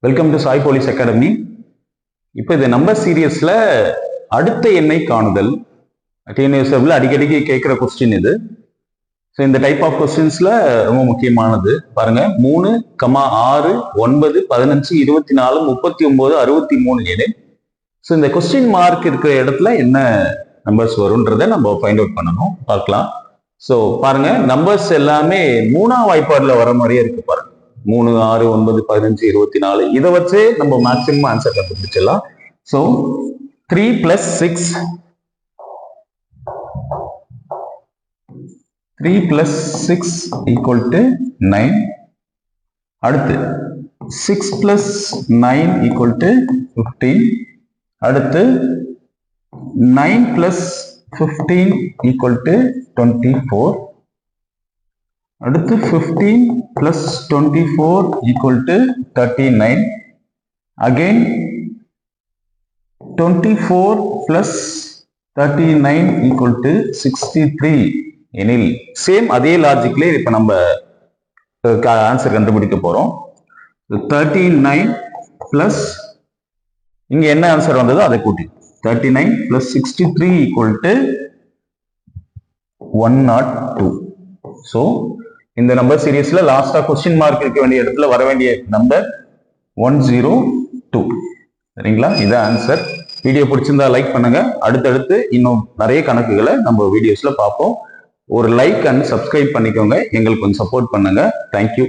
Welcome to Sai police academy. இப்போ இந்த number சீரியஸ்ல அடுத்த எண்ணை காணுதல் டிஎன்எஸ்எஃப்ல அடிக்கடிக்கு கேட்குற கொஸ்டின் இது. ஸோ இந்த டைப் ஆஃப் கொஸ்டின்ஸ்ல ரொம்ப முக்கியமானது பாருங்க. 3, 6, 9, 15, 24, 39, 63 எனில் ஸோ இந்த கொஸ்டின் மார்க் இருக்கிற இடத்துல என்ன நம்பர்ஸ் வரும்ன்றதை நம்ம ஃபைண்ட் அவுட் பண்ணணும், பார்க்கலாம். ஸோ பாருங்க, நம்பர்ஸ் எல்லாமே 3ஆம் வாய்ப்பாடுல வர மாதிரியே இருக்கு பாருங்க. 3, 6, 9, 15, 24 இதை வச்சு நம்ம மேக்சிமம் ஆன்சர் கண்டுபிடிச்சிடலாம். ஸோ 3 + 6 3 + 6 = 9. அடுத்து 6 + 9 = 15. அடுத்து 9 + 15 = 24. அடுத்து 15 + 24 = 39. Again 24 + 39 = 63 எனில் சேம் அதே லாஜிக்ல இப்ப நம்ம ஆன்சர் கண்டுபிடிக்க போறோம். 39 பிளஸ் இங்க என்ன ஆன்சர் வந்ததோ அதை கூட்டி 39 + 63 = 102. ஸோ இந்த நம்பர் சீரியஸ்ல லாஸ்டா கொஸ்டின் மார்க் இருக்க வேண்டிய இடத்துல வர வேண்டிய நம்பர் 102. சரிங்களா? இதான் ஆன்சர். வீடியோ பிடிச்சிருந்தா லைக் பண்ணுங்க. அடுத்தடுத்து இன்னும் நிறைய கணக்குகளை நம்ம வீடியோஸ்ல பார்ப்போம். ஒரு லைக் அண்ட் சப்ஸ்கிரைப் பண்ணிக்கோங்க. எங்களுக்கு கொஞ்சம் சப்போர்ட் பண்ணுங்க. தேங்க்யூ.